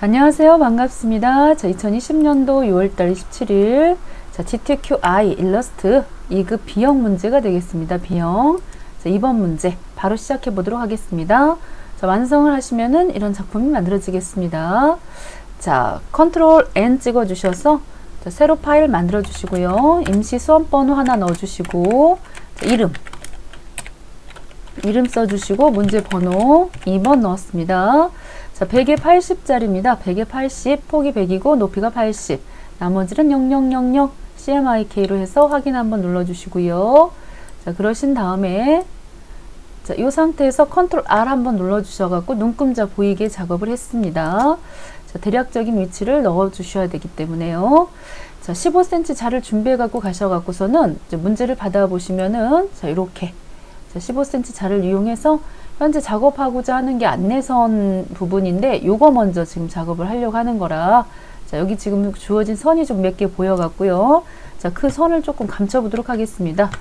안녕하세요. 반갑습니다. 자, 2020년도 6월달 27일 자, GTQI 일러스트 2급 B형 문제가 되겠습니다. B형. 자, 2번 문제 바로 시작해 보도록 하겠습니다. 자, 완성을 하시면은 이런 작품이 만들어지겠습니다. 자, 컨트롤 N 찍어 주셔서 자, 새로 파일 만들어 주시고요. 임시 수험번호 하나 넣어 주시고 자, 이름 써 주시고 문제 번호 2번 넣었습니다. 자, 100에 80짜리입니다. 100에 80, 폭이 100이고 높이가 80. 나머지는 0000 CMYK로 해서 확인 한번 눌러주시고요. 자, 그러신 다음에 자, 이 상태에서 컨트롤 R 한번 눌러주셔갖고 눈금자 보이게 작업을 했습니다. 자, 대략적인 위치를 넣어주셔야 되기 때문에요. 자, 15cm 자를 준비해갖고 가셔갖고서는 이제 문제를 받아보시면은 자, 이렇게 자, 15cm 자를 이용해서 현재 작업하고자 하는 게 안내선 부분인데 요거 먼저 지금 작업을 하려고 하는 거라 자, 여기 지금 주어진 선이 좀 몇 개 보여 갖고요. 자, 그 선을 조금 감춰 보도록 하겠습니다.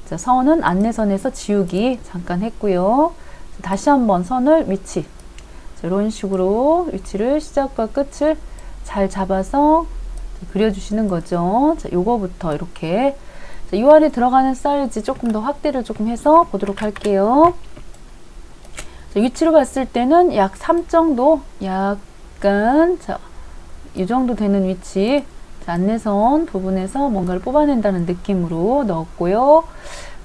자, 선은 안내선에서 지우기 잠깐 했고요. 자, 다시 한번 선을 위치 자, 이런 식으로 위치를 시작과 끝을 잘 잡아서 그려 주시는 거죠. 자, 요거부터 이렇게 자, 요 안에 들어가는 사이즈 조금 더 확대를 조금 해서 보도록 할게요. 자, 위치로 봤을 때는 약 3 정도, 약간, 자, 이 정도 되는 위치, 자, 안내선 부분에서 뭔가를 뽑아낸다는 느낌으로 넣었고요.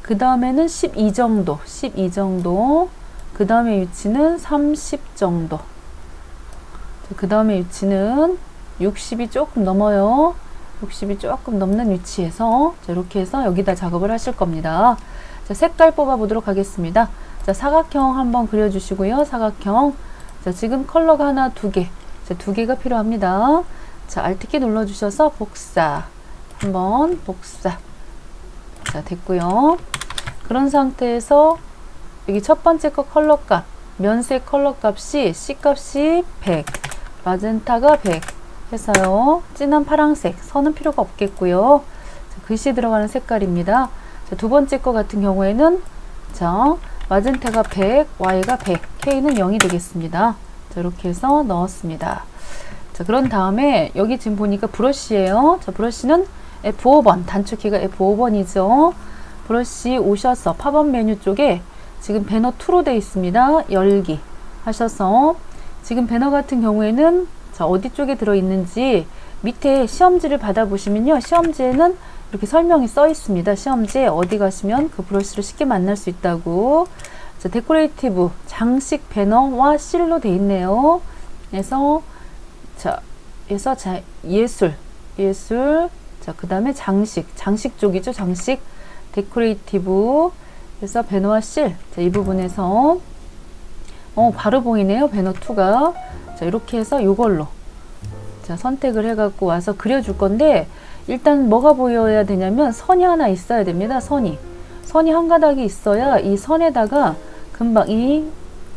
그 다음에는 12 정도, 12 정도, 그 다음에 위치는 30 정도, 그 다음에 위치는 60이 조금 넘어요. 60이 조금 넘는 위치에서, 자, 이렇게 해서 여기다 작업을 하실 겁니다. 자, 색깔 뽑아 보도록 하겠습니다. 자, 사각형 한번 그려주시고요. 사각형. 자, 지금 컬러가 하나, 두 개. 자, 두 개가 필요합니다. 자, Alt키 눌러주셔서 복사. 한번 복사. 자, 됐고요. 그런 상태에서 여기 첫 번째 거 컬러 값, 면색 컬러 값이 C 값이 100, 마젠타가 100 해서요. 진한 파란색, 선은 필요가 없겠고요. 자, 글씨 들어가는 색깔입니다. 자, 두 번째 거 같은 경우에는 자, 마젠타가 100, Y가 100, K는 0이 되겠습니다. 자, 이렇게 해서 넣었습니다. 자, 그런 다음에 여기 지금 보니까 브러쉬예요. 자, 브러쉬는 F5번, 단축키가 F5번이죠. 브러쉬 오셔서 팝업 메뉴 쪽에 지금 배너 2로 되어 있습니다. 열기 하셔서 지금 배너 같은 경우에는 자, 어디 쪽에 들어있는지 밑에 시험지를 받아보시면요. 시험지에는 이렇게 설명이 써 있습니다. 시험지에 어디 가시면 그 브러쉬를 쉽게 만날 수 있다고. 자, 데코레이티브 장식 배너와 실로 돼 있네요. 그래서 자, 예술. 자, 그 다음에 장식 쪽이죠. 장식 데코레이티브. 그래서 배너와 실. 자, 이 부분에서 바로 보이네요. 배너 2가. 자, 이렇게 해서 요걸로 자, 선택을 해갖고 와서 그려줄 건데 일단 뭐가 보여야 되냐면 선이 하나 있어야 됩니다. 선이 한 가닥이 있어야 이 선에다가 금방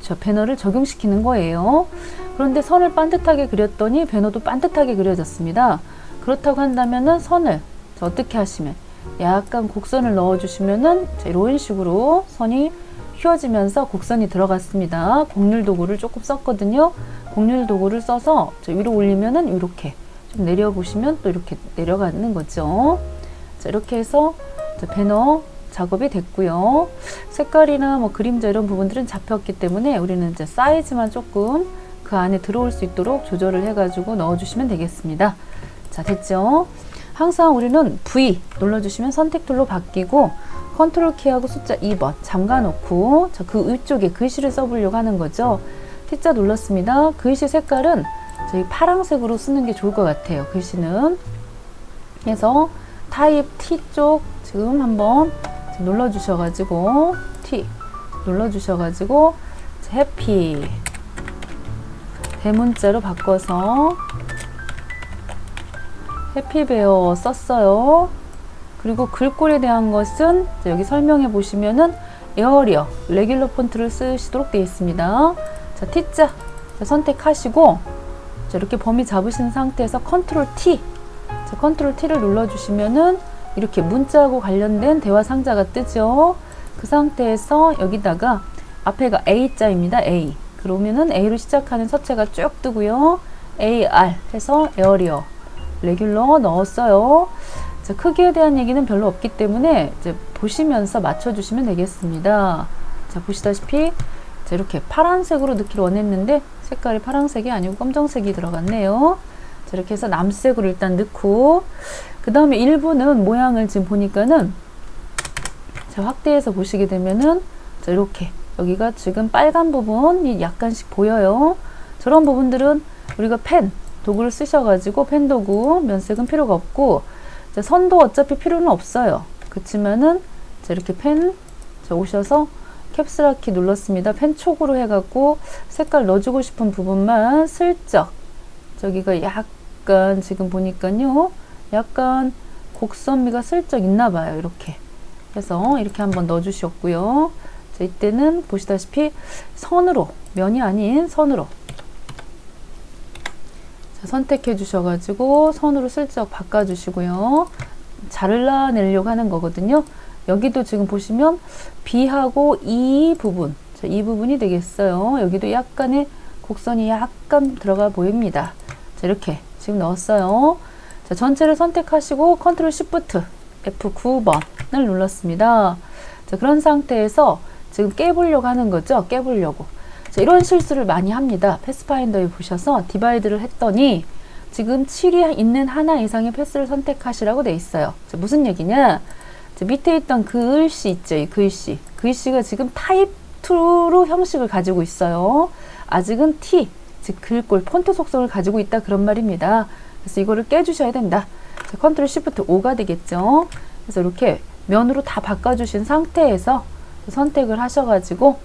저 배너를 적용시키는 거예요. 그런데 선을 반듯하게 그렸더니 배너도 반듯하게 그려졌습니다. 그렇다고 한다면은 선을 자, 어떻게 하시면 약간 곡선을 넣어 주시면은 자, 이런 식으로 선이 휘어지면서 곡선이 들어갔습니다. 곡률 도구를 조금 썼거든요. 곡률 도구를 써서 자, 위로 올리면은 이렇게 좀 내려 보시면 또 이렇게 내려가는 거죠. 자, 이렇게 해서 자, 배너 작업이 됐고요. 색깔이나 뭐 그림자 이런 부분들은 잡혔기 때문에 우리는 이제 사이즈만 조금 그 안에 들어올 수 있도록 조절을 해가지고 넣어주시면 되겠습니다. 자, 됐죠? 항상 우리는 V 눌러주시면 선택 툴로 바뀌고 컨트롤 키하고 숫자 2번 잠가 놓고 자, 그 위쪽에 글씨를 써보려고 하는 거죠. T자 눌렀습니다. 글씨 색깔은 저희 파란색으로 쓰는 게 좋을 것 같아요. 글씨는. 그래서 타입 T 쪽 지금 한번 눌러주셔가지고 T 눌러주셔가지고 해피 대문자로 바꿔서 해피베어 썼어요. 그리고 글꼴에 대한 것은 여기 설명해 보시면은 에어리어 레귤러 폰트를 쓰시도록 되어 있습니다. 자, T자 자, 선택하시고 자, 이렇게 범위 잡으신 상태에서 컨트롤 T 자, 컨트롤 T를 눌러주시면은 이렇게 문자하고 관련된 대화 상자가 뜨죠. 그 상태에서 여기다가 앞에가 A자입니다. A 그러면은 A로 시작하는 서체가 쭉 뜨고요. AR 해서 에어리어, 레귤러 넣었어요. 자, 크기에 대한 얘기는 별로 없기 때문에 이제 보시면서 맞춰주시면 되겠습니다. 자, 보시다시피 자, 이렇게 파란색으로 넣기를 원했는데 색깔이 파란색이 아니고 검정색이 들어갔네요. 자, 이렇게 해서 남색으로 일단 넣고, 그 다음에 일부는 모양을 지금 보니까는 자, 확대해서 보시게 되면은 자, 이렇게 여기가 지금 빨간 부분이 약간씩 보여요. 저런 부분들은 우리가 펜 도구를 쓰셔가지고 펜 도구 면색은 필요가 없고, 자, 선도 어차피 필요는 없어요. 그렇지만은 자, 이렇게 펜 자, 오셔서 캡슐키 눌렀습니다. 펜 촉으로 해갖고 색깔 넣어주고 싶은 부분만 슬쩍, 저기가 약간 지금 보니까요, 약간 곡선미가 슬쩍 있나봐요. 이렇게 해서 이렇게 한번 넣어주셨고요. 자, 이때는 보시다시피 선으로, 면이 아닌 선으로 자, 선택해 주셔가지고 선으로 슬쩍 바꿔주시고요. 잘라내려고 하는 거거든요. 여기도 지금 보시면 B하고 E 부분, 자, 이 부분이 되겠어요. 여기도 약간의 곡선이 약간 들어가 보입니다. 자, 이렇게 지금 넣었어요. 자, 전체를 선택하시고 컨트롤 시프트 F9번을 눌렀습니다. 자, 그런 상태에서 지금 깨보려고 하는 거죠. 깨보려고. 자, 이런 실수를 많이 합니다. 패스파인더에 보셔서 디바이드를 했더니 지금 7이 있는 하나 이상의 패스를 선택하시라고 돼 있어요. 자, 무슨 얘기냐? 자, 밑에 있던 글씨 있죠. 이 글씨. 글씨가 지금 타입 2로 형식을 가지고 있어요. 아직은 T, 즉 글꼴, 폰트 속성을 가지고 있다, 그런 말입니다. 그래서 이거를 깨주셔야 된다. 자, 컨트롤 시프트 5가 되겠죠. 그래서 이렇게 면으로 다 바꿔주신 상태에서 선택을 하셔가지고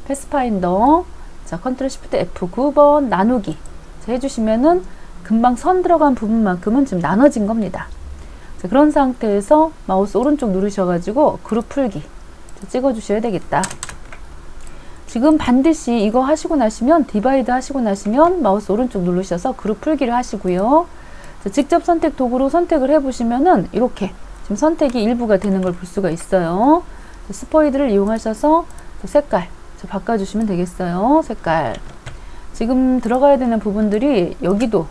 패스파인더, 자, 컨트롤 시프트 F9번 나누기 자, 해주시면은 금방 선 들어간 부분만큼은 지금 나눠진 겁니다. 자, 그런 상태에서 마우스 오른쪽 누르셔가지고 그룹 풀기 자, 찍어주셔야 되겠다. 지금 반드시 이거 하시고 나시면, 디바이드 하시고 나시면 마우스 오른쪽 누르셔서 그룹 풀기를 하시고요. 자, 직접 선택 도구로 선택을 해보시면은 이렇게 지금 선택이 일부가 되는 걸 볼 수가 있어요. 자, 스포이드를 이용하셔서 색깔 자, 바꿔주시면 되겠어요. 색깔. 지금 들어가야 되는 부분들이 여기도,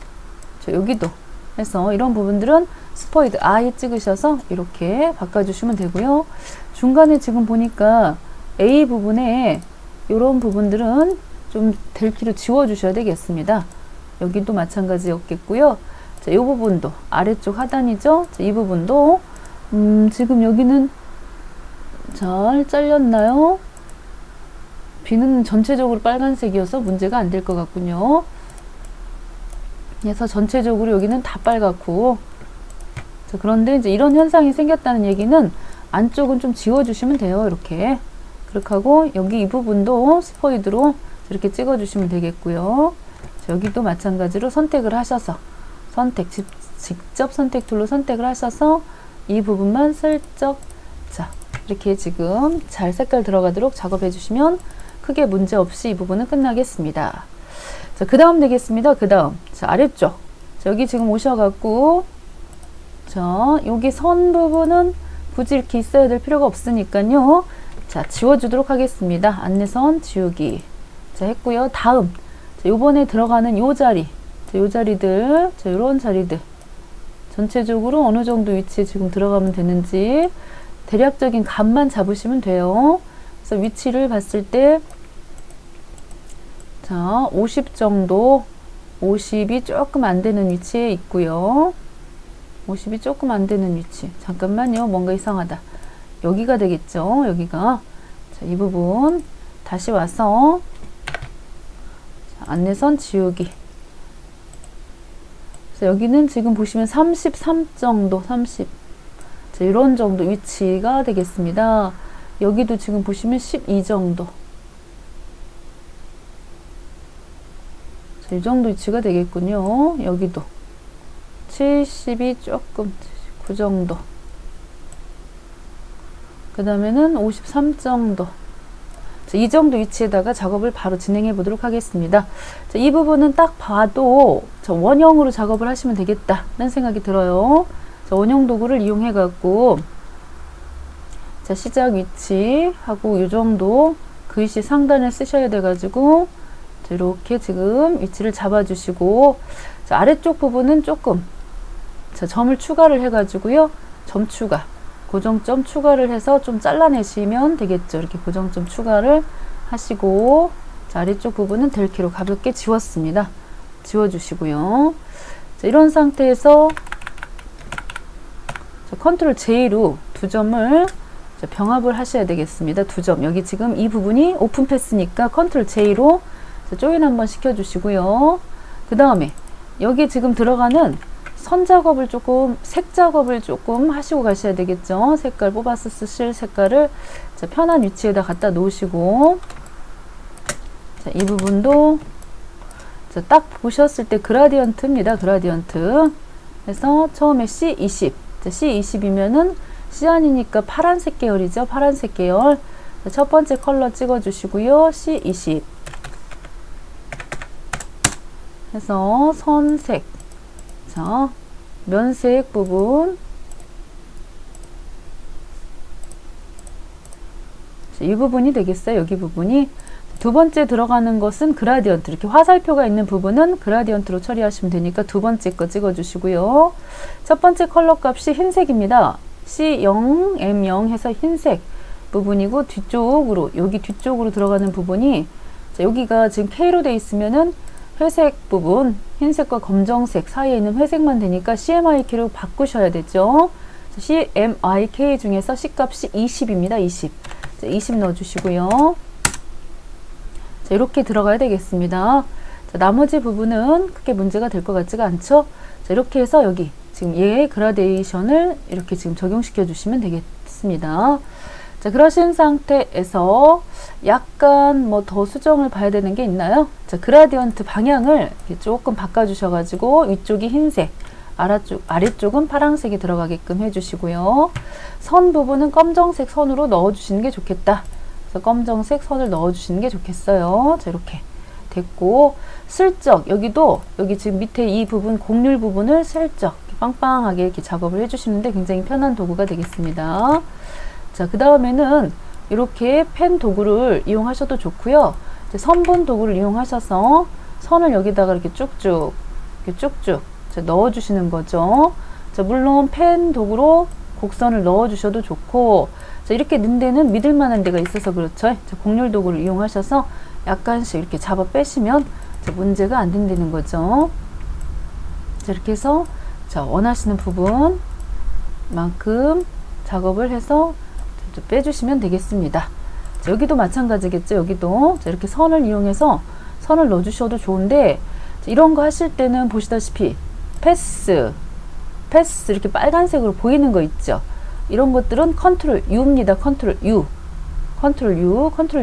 여기도 해서 이런 부분들은 스포이드 I 찍으셔서 이렇게 바꿔주시면 되고요. 중간에 지금 보니까 A 부분에 이런 부분들은 좀 델키로 지워주셔야 되겠습니다. 여기도 마찬가지였겠고요. 자, 이 부분도 아래쪽 하단이죠. 자, 이 부분도 지금 여기는 잘 잘렸나요? B는 전체적으로 빨간색이어서 문제가 안 될 것 같군요. 그래서 전체적으로 여기는 다 빨갛고, 자, 그런데 이제 이런 현상이 생겼다는 얘기는 안쪽은 좀 지워주시면 돼요. 이렇게. 그렇게 하고 여기 이 부분도 스포이드로 이렇게 찍어주시면 되겠고요. 자, 여기도 마찬가지로 선택을 하셔서 직접 선택 툴로 선택을 하셔서 이 부분만 슬쩍 자, 이렇게 지금 잘 색깔 들어가도록 작업해 주시면 크게 문제 없이 이 부분은 끝나겠습니다. 자, 그 다음 되겠습니다. 그 다음 자, 아래쪽 자, 여기 지금 오셔갖고 자, 여기 선 부분은 굳이 이렇게 있어야 될 필요가 없으니까요. 자, 지워주도록 하겠습니다. 안내선 지우기 자, 했고요. 다음 자, 요번에 들어가는 요 자리 자, 요 자리들 자, 요런 자리들 전체적으로 어느 정도 위치에 지금 들어가면 되는지 대략적인 감만 잡으시면 돼요. 그래서 위치를 봤을 때 자, 50 정도, 50이 조금 안 되는 위치에 있고요. 50이 조금 안 되는 위치. 잠깐만요. 뭔가 이상하다. 여기가 되겠죠. 여기가. 자, 이 부분 다시 와서 자, 안내선 지우기. 자, 여기는 지금 보시면 33 정도, 30. 자, 이런 정도 위치가 되겠습니다. 여기도 지금 보시면 12 정도. 자, 이 정도 위치가 되겠군요. 여기도 70이 조금, 9 정도. 그 다음에는 53 정도. 자, 이 정도 위치에다가 작업을 바로 진행해 보도록 하겠습니다. 자, 이 부분은 딱 봐도 자, 원형으로 작업을 하시면 되겠다는 생각이 들어요. 자, 원형 도구를 이용해 갖고 자, 시작 위치 하고 이 정도 글씨 상단에 쓰셔야 돼 가지고 자, 이렇게 지금 위치를 잡아주시고, 자, 아래쪽 부분은 조금, 자, 점을 추가를 해가지고요. 점 추가, 고정점 추가를 해서 좀 잘라내시면 되겠죠. 이렇게 고정점 추가를 하시고, 자, 아래쪽 부분은 델키로 가볍게 지웠습니다. 지워주시고요. 자, 이런 상태에서 자, 컨트롤 J로 두 점을 자, 병합을 하셔야 되겠습니다. 두 점. 여기 지금 이 부분이 오픈 패스니까 컨트롤 J로 자, 조인 한번 시켜주시고요. 그 다음에 여기 지금 들어가는 선 작업을 조금, 색 작업을 조금 하시고 가셔야 되겠죠. 색깔 뽑아서 쓰실 색깔을 자, 편한 위치에다 갖다 놓으시고, 자, 이 부분도 자, 딱 보셨을 때 그라디언트입니다. 그라디언트. 그래서 처음에 C20. 자, C20이면은 시안이니까 파란색 계열이죠. 파란색 계열. 자, 첫 번째 컬러 찍어주시고요. C20. 해서 선색. 자, 면색 부분. 자, 이 부분이 되겠어요. 여기 부분이. 두 번째 들어가는 것은 그라디언트. 이렇게 화살표가 있는 부분은 그라디언트로 처리하시면 되니까 두 번째 거 찍어주시고요. 첫 번째 컬러 값이 흰색입니다. C0, M0 해서 흰색 부분이고, 뒤쪽으로, 여기 뒤쪽으로 들어가는 부분이, 자, 여기가 지금 K로 되어 있으면은 회색 부분, 흰색과 검정색 사이에 있는 회색만 되니까 CMYK로 바꾸셔야 되죠. CMYK 중에서 C 값이 20입니다. 20. 자, 20 넣어주시고요. 자, 이렇게 들어가야 되겠습니다. 자, 나머지 부분은 크게 문제가 될 것 같지가 않죠? 자, 이렇게 해서 여기 지금 얘의 그라데이션을 이렇게 지금 적용시켜 주시면 되겠습니다. 자, 그러신 상태에서 약간 뭐 더 수정을 봐야 되는 게 있나요? 자, 그라디언트 방향을 이렇게 조금 바꿔 주셔가지고 위쪽이 흰색, 아래쪽은 파란색이 들어가게끔 해주시고요. 선 부분은 검정색 선으로 넣어주시는 게 좋겠다. 그래서 검정색 선을 넣어주시는 게 좋겠어요. 자, 이렇게 됐고, 슬쩍 여기도 여기 지금 밑에 이 부분 곡률 부분을 슬쩍 빵빵하게 이렇게 작업을 해주시는데 굉장히 편한 도구가 되겠습니다. 자, 그 다음에는 이렇게 펜 도구를 이용하셔도 좋고요. 이제 선본 도구를 이용하셔서 선을 여기다가 이렇게 쭉쭉 넣어주시는 거죠. 자, 물론 펜 도구로 곡선을 넣어주셔도 좋고, 자, 이렇게 넣은 데는 믿을만한 데가 있어서 그렇죠. 자, 곡률 도구를 이용하셔서 약간씩 이렇게 잡아 빼시면 자, 문제가 안 된다는 거죠. 자, 이렇게 해서 자, 원하시는 부분만큼 작업을 해서 빼주시면 되겠습니다. 자, 여기도 마찬가지겠죠. 여기도 자, 이렇게 선을 이용해서 선을 넣어주셔도 좋은데, 자, 이런 거 하실 때는 보시다시피 패스 이렇게 빨간색으로 보이는 거 있죠. 이런 것들은 컨트롤 U입니다. 컨트롤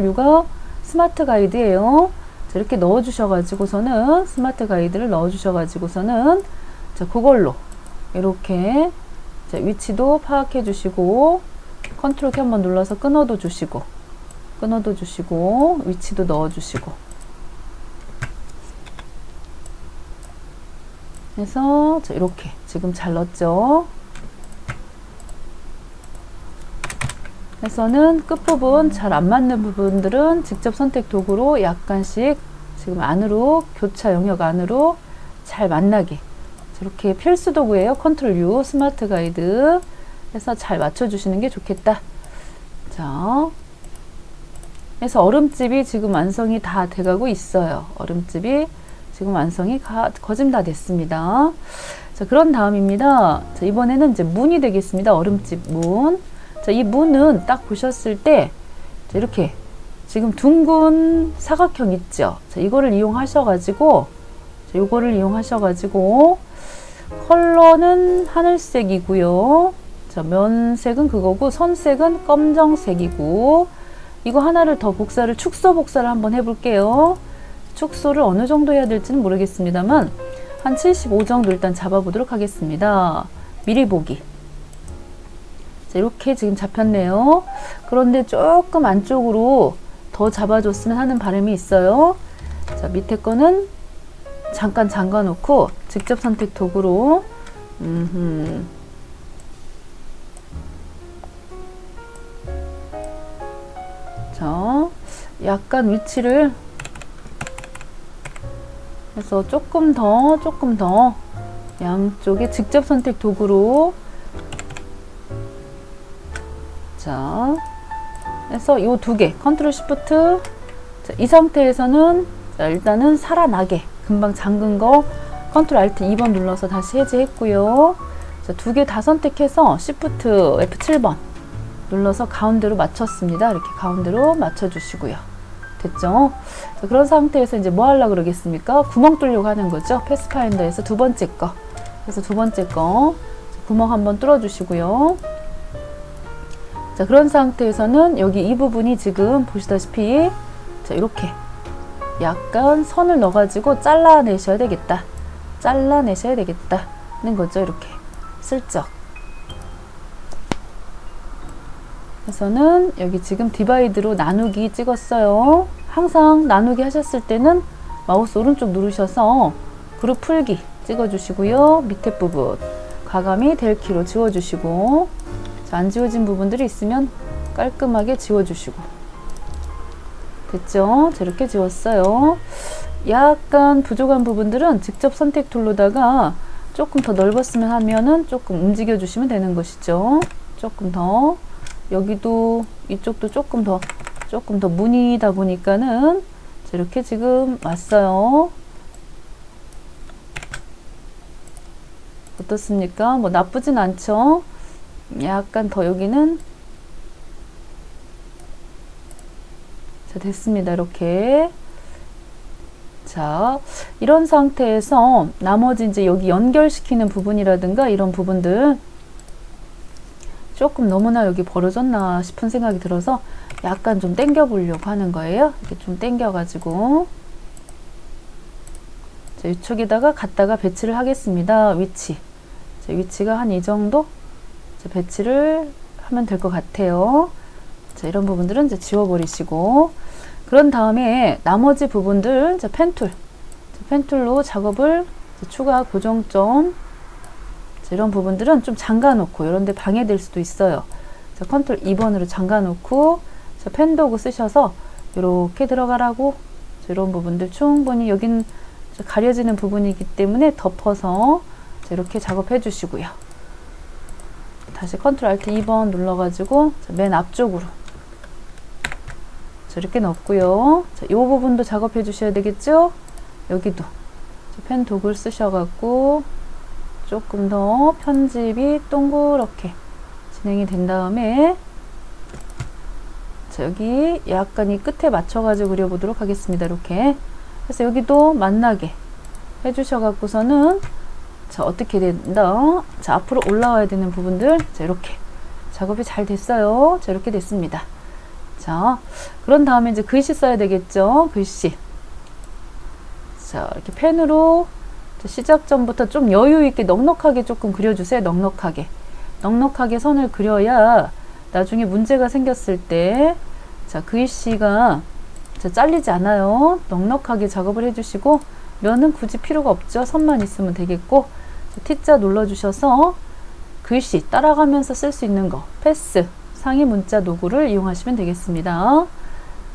U가 스마트 가이드예요. 자, 이렇게 넣어주셔가지고서는 스마트 가이드를 넣어주셔가지고서는 자, 그걸로 이렇게 자, 위치도 파악해 주시고, 컨트롤 키 한번 눌러서 끊어도 주시고 위치도 넣어 주시고 해서 자, 이렇게 지금 잘 넣었죠. 해서는 끝부분 잘 안 맞는 부분들은 직접 선택 도구로 약간씩 지금 안으로, 교차 영역 안으로 잘 만나게 이렇게 필수 도구예요. 컨트롤 U 스마트 가이드 해서 잘 맞춰주시는 게 좋겠다. 자, 그래서 얼음집이 지금 완성이 다 돼가고 있어요. 얼음집이 지금 완성이 거진 다 됐습니다. 자, 그런 다음입니다. 자, 이번에는 이제 문이 되겠습니다. 얼음집 문. 자, 이 문은 딱 보셨을 때 자, 이렇게 지금 둥근 사각형 있죠. 자, 이거를 이용하셔가지고 컬러는 하늘색이고요. 자, 면색은 그거고 선색은 검정색이고, 이거 하나를 더 축소 복사를 한번 해볼게요. 축소를 어느 정도 해야 될지는 모르겠습니다만 한 75 정도 일단 잡아보도록 하겠습니다. 미리 보기. 자, 이렇게 지금 잡혔네요. 그런데 조금 안쪽으로 더 잡아줬으면 하는 바람이 있어요. 자, 밑에 거는 잠깐 잠가 놓고 직접 선택 도구로 자, 약간 위치를 그래서 조금 더 양쪽에 직접 선택 도구로 자, 그래서 요 두 개 컨트롤 시프트 이 상태에서는 자, 일단은 살아나게 금방 잠근 거 컨트롤 알트 2번 눌러서 다시 해제했고요. 자, 두 개 다 선택해서 시프트 F7번 눌러서 가운데로 맞췄습니다. 이렇게 가운데로 맞춰주시고요. 됐죠? 자, 그런 상태에서 이제 뭐 하려고 그러겠습니까? 구멍 뚫려고 하는 거죠. 패스파인더에서 두 번째 거. 그래서 두 번째 거 구멍 한번 뚫어주시고요. 자, 그런 상태에서는 여기 이 부분이 지금 보시다시피 자, 이렇게 약간 선을 넣어가지고 잘라내셔야 되겠다. 잘라내셔야 되겠다는 거죠. 이렇게 슬쩍. 그래서는 여기 지금 디바이드로 나누기 찍었어요. 항상 나누기 하셨을 때는 마우스 오른쪽 누르셔서 그룹 풀기 찍어주시고요. 밑에 부분 과감히 델키로 지워주시고 자, 안 지워진 부분들이 있으면 깔끔하게 지워주시고 됐죠? 저렇게 지웠어요. 약간 부족한 부분들은 직접 선택 툴로다가 조금 더 넓었으면 하면은 조금 움직여 주시면 되는 것이죠. 조금 더 여기도 이쪽도 조금 더 무늬다 보니까는 이렇게 지금 왔어요. 어떻습니까? 뭐 나쁘진 않죠? 약간 더 여기는 자, 됐습니다. 이렇게 자, 이런 상태에서 나머지 이제 여기 연결시키는 부분이라든가 이런 부분들 조금 너무나 여기 벌어졌나 싶은 생각이 들어서 약간 좀 당겨 보려고 하는 거예요. 이렇게 좀 당겨 가지고 자, 이쪽에다가 갖다가 배치를 하겠습니다. 위치 자, 위치가 한 이 정도 자, 배치를 하면 될 것 같아요. 자, 이런 부분들은 이제 지워버리시고 그런 다음에 나머지 부분들 자, 펜툴로 작업을 추가 고정점 자, 이런 부분들은 좀 잠가 놓고 이런 데 방해될 수도 있어요. 자, 컨트롤 2번으로 잠가 놓고 자, 펜 도구 쓰셔서 이렇게 들어가라고 자, 이런 부분들 충분히 여긴 가려지는 부분이기 때문에 덮어서 자, 이렇게 작업해 주시고요. 다시 컨트롤 알트 2번 눌러가지고 자, 맨 앞쪽으로 자, 이렇게 넣고요. 자, 이 부분도 작업해 주셔야 되겠죠? 여기도 펜 도구를 쓰셔갖고 조금 더 편집이 동그랗게 진행이 된 다음에 자, 여기 약간 이 끝에 맞춰가지고 그려보도록 하겠습니다. 이렇게 그래서 여기도 만나게 해주셔갖고서는 자, 어떻게 된다? 자, 앞으로 올라와야 되는 부분들 자, 이렇게 작업이 잘 됐어요. 자, 이렇게 됐습니다. 자, 그런 다음에 이제 글씨 써야 되겠죠? 글씨. 자, 이렇게 펜으로 시작 전부터 좀 여유 있게 넉넉하게 조금 그려주세요. 넉넉하게 선을 그려야 나중에 문제가 생겼을 때 자, 글씨가 자, 잘리지 않아요. 넉넉하게 작업을 해주시고 면은 굳이 필요가 없죠. 선만 있으면 되겠고 자, T자 눌러주셔서 글씨 따라가면서 쓸 수 있는 거 패스 상위 문자 도구를 이용하시면 되겠습니다.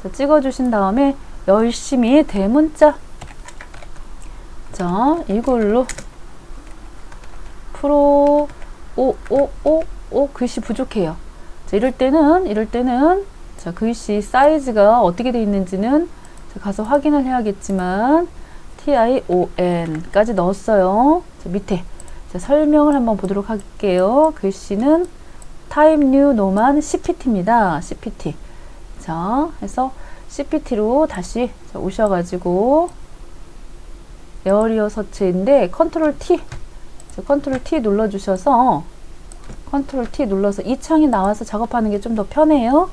자, 찍어주신 다음에 열심히 대문자 자, 이걸로 프로 오 글씨 부족해요. 자, 이럴 때는 자, 글씨 사이즈가 어떻게 되어 있는지는 자, 가서 확인을 해야겠지만 TION까지 넣었어요. 자, 밑에 자, 설명을 한번 보도록 할게요. 글씨는 타입 뉴 노만 CPT입니다. CPT. 자, 해서 CPT로 다시 자, 오셔가지고 에어리어 서치인데 컨트롤 T 자, 컨트롤 T 눌러주셔서 컨트롤 T 눌러서 이 창이 나와서 작업하는 게 좀 더 편해요.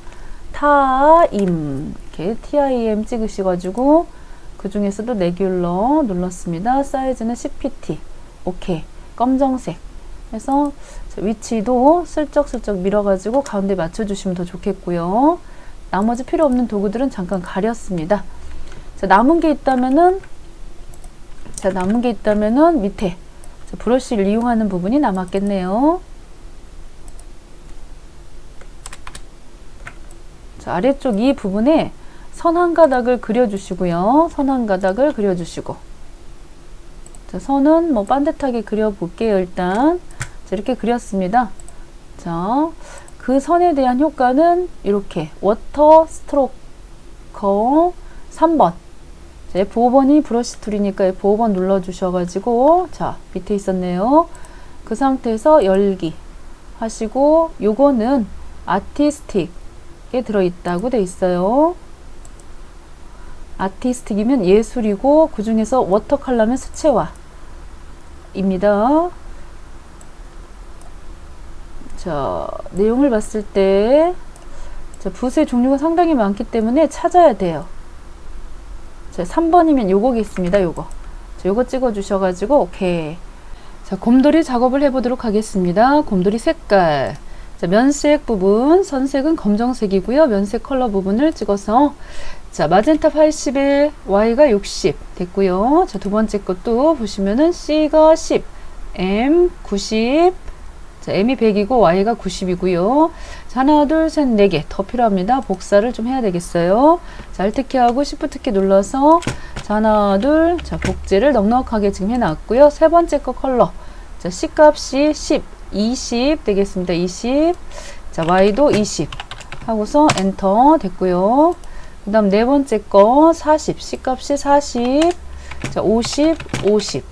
타임 이렇게 TIM 찍으셔가지고 그 중에서도 레귤러 눌렀습니다. 사이즈는 CPT 오케이 검정색 해서 위치도 슬쩍슬쩍 밀어가지고 가운데 맞춰주시면 더 좋겠고요. 나머지 필요 없는 도구들은 잠깐 가렸습니다. 자, 남은 게 있다면은 밑에 자, 브러쉬를 이용하는 부분이 남았겠네요. 자, 아래쪽 이 부분에 선 한 가닥을 그려주시고요. 선 한 가닥을 그려주시고 자, 선은 뭐 반듯하게 그려볼게요. 일단 자, 이렇게 그렸습니다. 자, 그 선에 대한 효과는 이렇게 워터 스트로커 3번. 자, F5번이 브러쉬 툴이니까 F5번 눌러주셔가지고 자, 밑에 있었네요. 그 상태에서 열기 하시고 요거는 아티스틱에 들어있다고 돼 있어요. 아티스틱이면 예술이고 그 중에서 워터컬러면 수채화입니다. 자, 내용을 봤을 때 자, 붓의 종류가 상당히 많기 때문에 찾아야 돼요. 자, 3번이면 요거겠습니다. 요거. 자, 요거 찍어 주셔가지고 오케이. 자, 곰돌이 작업을 해보도록 하겠습니다. 곰돌이 색깔. 자, 면색 부분, 선색은 검정색이고요. 면색 컬러 부분을 찍어서 자, 마젠타 80에 Y가 60 됐고요. 자, 두 번째 것도 보시면은 C가 10, M 90, 자, M이 100이고 Y가 90이고요. 자, 하나, 둘, 셋, 네 개 더 필요합니다. 복사를 좀 해야 되겠어요. 자, Alt키하고 Shift키 눌러서 자, 하나, 둘, 자, 복제를 넉넉하게 지금 해놨고요. 세 번째 거 컬러. 자, C 값이 10, 20 되겠습니다. 20. 자, Y도 20 하고서 엔터 됐고요. 그 다음 네 번째 거 40, C 값이 40, 자, 50, 50.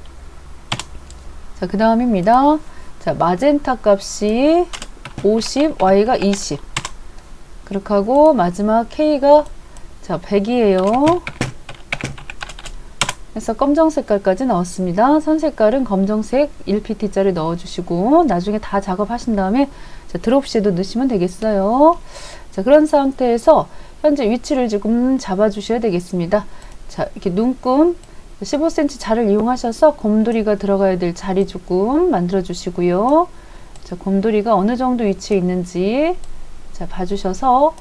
자, 그 다음입니다. 자, 마젠타 값이 50, Y가 20. 그렇게 하고 마지막 K가 자, 100이에요. 그래서 검정 색깔까지 넣었습니다. 선 색깔은 검정색 1pt짜리 넣어주시고 나중에 다 작업하신 다음에 자, 드롭 섀도 넣으시면 되겠어요. 자, 그런 상태에서 현재 위치를 지금 잡아주셔야 되겠습니다. 자, 이렇게 눈금 15cm 자를 이용하셔서 곰돌이가 들어가야 될 자리 조금 만들어 주시고요. 자, 곰돌이가 어느 정도 위치에 있는지 자, 봐주셔서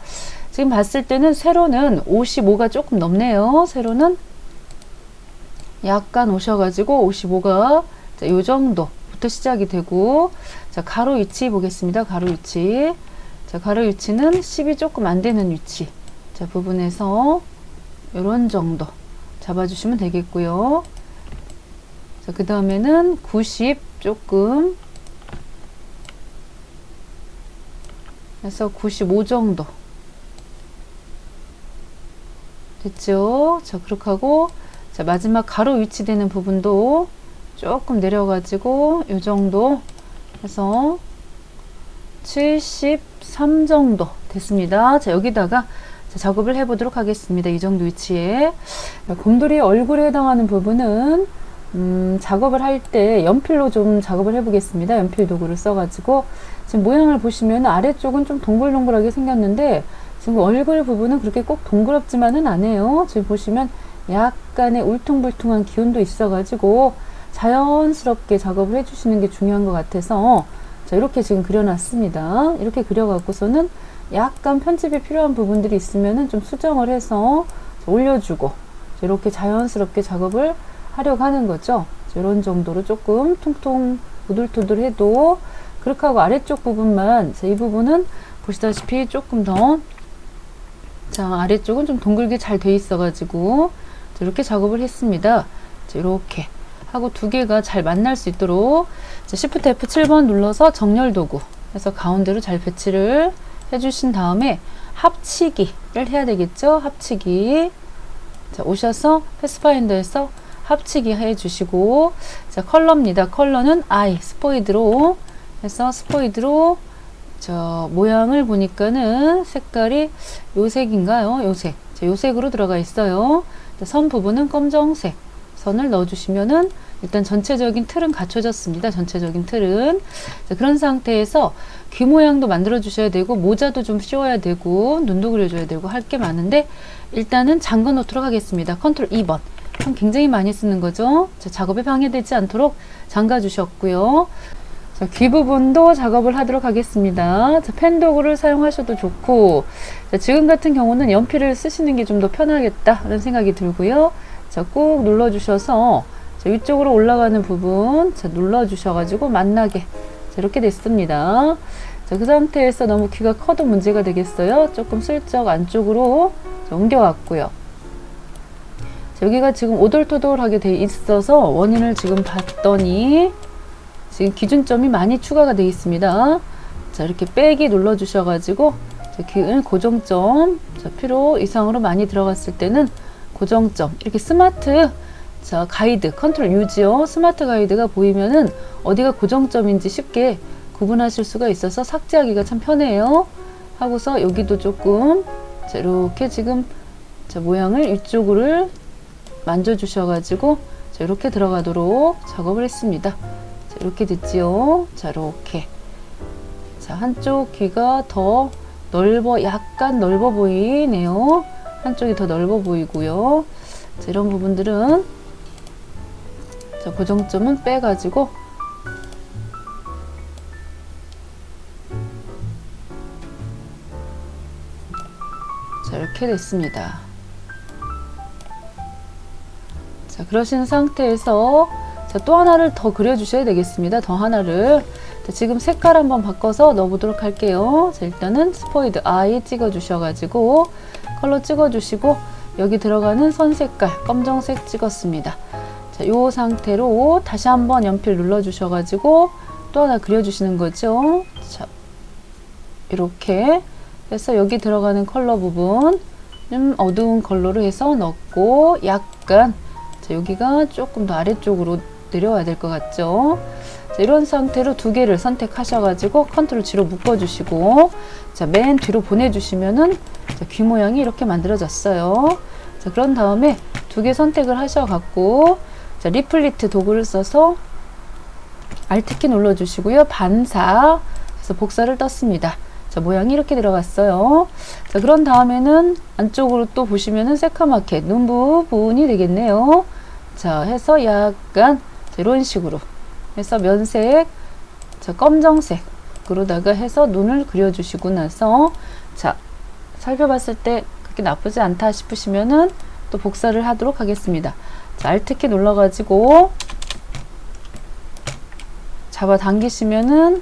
지금 봤을 때는 세로는 55가 조금 넘네요. 세로는 약간 오셔가지고 55가 자, 요 정도부터 시작이 되고 자, 가로 위치 보겠습니다. 가로 위치. 자, 가로 위치는 10이 조금 안 되는 위치. 자, 부분에서 요런 정도 잡아주시면 되겠고요. 자, 그 다음에는 90 조금 해서 95 정도 됐죠? 자, 그렇게 하고 자, 마지막 가로 위치되는 부분도 조금 내려가지고 요 정도 해서 73 정도 됐습니다. 자, 여기다가 자, 작업을 해보도록 하겠습니다. 이 정도 위치에 곰돌이 얼굴에 해당하는 부분은 작업을 할 때 연필로 좀 작업을 해보겠습니다. 연필 도구를 써가지고 지금 모양을 보시면 아래쪽은 좀 동글동글하게 생겼는데 지금 얼굴 부분은 그렇게 꼭 동그랗지만은 않아요. 지금 보시면 약간의 울퉁불퉁한 기운도 있어가지고 자연스럽게 작업을 해주시는 게 중요한 것 같아서 자, 이렇게 지금 그려놨습니다. 이렇게 그려갖고서는 약간 편집이 필요한 부분들이 있으면은 좀 수정을 해서 올려주고 이렇게 자연스럽게 작업을 하려고 하는 거죠. 이런 정도로 조금 퉁퉁 우둘투둘 해도 그렇게 하고 아래쪽 부분만 이 부분은 보시다시피 조금 더 자, 아래쪽은 좀 동글게 잘 돼 있어 가지고 이렇게 작업을 했습니다. 자, 이렇게 하고 두 개가 잘 만날 수 있도록 자, Shift F7번 눌러서 정렬 도구 해서 가운데로 잘 배치를 해주신 다음에 합치기를 해야 되겠죠. 합치기. 자, 오셔서 패스파인더에서 합치기 해주시고 자, 컬러입니다. 컬러는 I 스포이드로 해서 스포이드로 저 모양을 보니까는 색깔이 요 색인가요? 요 색. 자, 요 색으로 들어가 있어요. 자, 선 부분은 검정색 선을 넣어주시면은 일단 전체적인 틀은 갖춰졌습니다. 전체적인 틀은. 자, 그런 상태에서 귀 모양도 만들어 주셔야 되고 모자도 좀 씌워야 되고 눈도 그려줘야 되고 할 게 많은데 일단은 잠궈 놓도록 하겠습니다. 컨트롤 2번. 굉장히 많이 쓰는 거죠. 자, 작업에 방해되지 않도록 잠가 주셨고요. 자, 귀 부분도 작업을 하도록 하겠습니다. 자, 펜 도구를 사용하셔도 좋고 자, 지금 같은 경우는 연필을 쓰시는 게 좀 더 편하겠다는 생각이 들고요. 자, 꾹 눌러 주셔서 자, 위쪽으로 올라가는 부분 자, 눌러 주셔가지고 만나게 자, 이렇게 됐습니다. 자, 그 상태에서 너무 귀가 커도 문제가 되겠어요. 조금 슬쩍 안쪽으로 자, 옮겨 왔고요. 여기가 지금 오돌토돌하게 돼 있어서 원인을 지금 봤더니 지금 기준점이 많이 추가가 되어 있습니다. 자, 이렇게 빼기 눌러 주셔가지고 고정점, 자, 필요 이상으로 많이 들어갔을 때는 고정점, 이렇게 스마트, 자, 가이드 컨트롤 U지요. 스마트 가이드가 보이면은 어디가 고정점인지 쉽게 구분하실 수가 있어서 삭제하기가 참 편해요. 하고서 여기도 조금, 자, 이렇게 지금, 자, 모양을 이쪽으로 만져 주셔가지고, 자, 이렇게 들어가도록 작업을 했습니다. 자, 이렇게 됐지요. 자, 이렇게. 자, 한쪽 귀가 더 약간 넓어 보이네요. 한쪽이 더 넓어 보이고요. 자, 이런 부분들은, 자, 고정점은 빼가지고, 자, 이렇게 됐습니다. 자, 그러신 상태에서, 자, 또 하나를 더 그려주셔야 되겠습니다. 더 하나를. 자, 지금 색깔 한번 바꿔서 넣어보도록 할게요. 자, 일단은 스포이드 아이 찍어주셔가지고, 컬러 찍어주시고, 여기 들어가는 선 색깔, 검정색 찍었습니다. 자, 요 상태로 다시 한번 연필 눌러주셔가지고, 또 하나 그려주시는 거죠. 자, 이렇게 해서 여기 들어가는 컬러 부분, 좀 어두운 컬러로 해서 넣고, 약간, 자, 여기가 조금 더 아래쪽으로 내려와야 될 것 같죠. 자, 이런 상태로 두 개를 선택하셔가지고 컨트롤 G로 묶어주시고, 자, 맨 뒤로 보내주시면은, 자, 귀 모양이 이렇게 만들어졌어요. 자, 그런 다음에 두 개 선택을 하셔갖고, 자, 리플리트 도구를 써서 Alt키 눌러주시고요. 반사, 그래서 복사를 떴습니다. 자, 모양이 이렇게 들어갔어요. 자, 그런 다음에는 안쪽으로 또 보시면은 새카맣게 눈 부분이 되겠네요. 자, 해서 약간, 자, 이런 식으로 해서 면색, 자, 검정색으로다가 해서 눈을 그려주시고 나서, 자, 살펴봤을 때 그렇게 나쁘지 않다 싶으시면은 또 복사를 하도록 하겠습니다. 자, Alt키 눌러가지고 잡아 당기시면은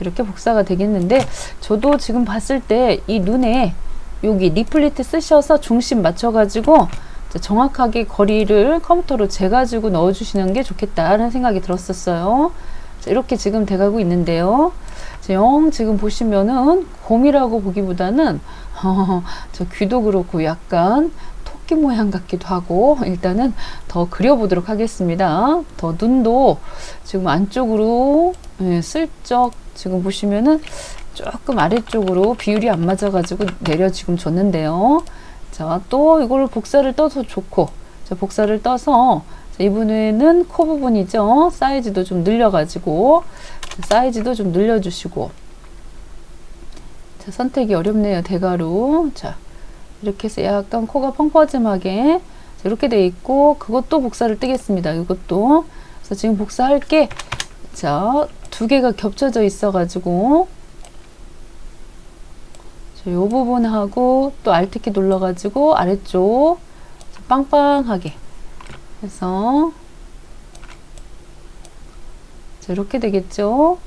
이렇게 복사가 되겠는데, 저도 지금 봤을 때 이 눈에 여기 리플리트 쓰셔서 중심 맞춰가지고 정확하게 거리를 컴퓨터로 재가지고 넣어주시는 게 좋겠다는 생각이 들었었어요. 자, 이렇게 지금 돼가고 있는데요. 자, 지금 보시면은 곰이라고 보기보다는 저 귀도 그렇고 약간 토끼 모양 같기도 하고, 일단은 더 그려보도록 하겠습니다. 더 눈도 지금 안쪽으로, 예, 슬쩍 지금 보시면은 조금 아래쪽으로 비율이 안 맞아가지고 내려 지금 줬는데요. 자, 또 이걸 복사를 떠서 좋고, 자, 복사를 떠서, 자, 이번에는 코 부분이죠. 사이즈도 좀 늘려가지고, 자, 사이즈도 좀 늘려주시고, 자, 선택이 어렵네요. 대가루. 자, 이렇게 해서 약간 코가 펑퍼짐하게, 자, 이렇게 돼 있고, 그것도 복사를 뜨겠습니다. 이것도. 그래서 지금 복사할 게, 자, 두 개가 겹쳐져 있어가지고, 자, 요 부분하고 또 Alt키 눌러가지고 아래쪽 빵빵하게 해서, 자, 이렇게 되겠죠.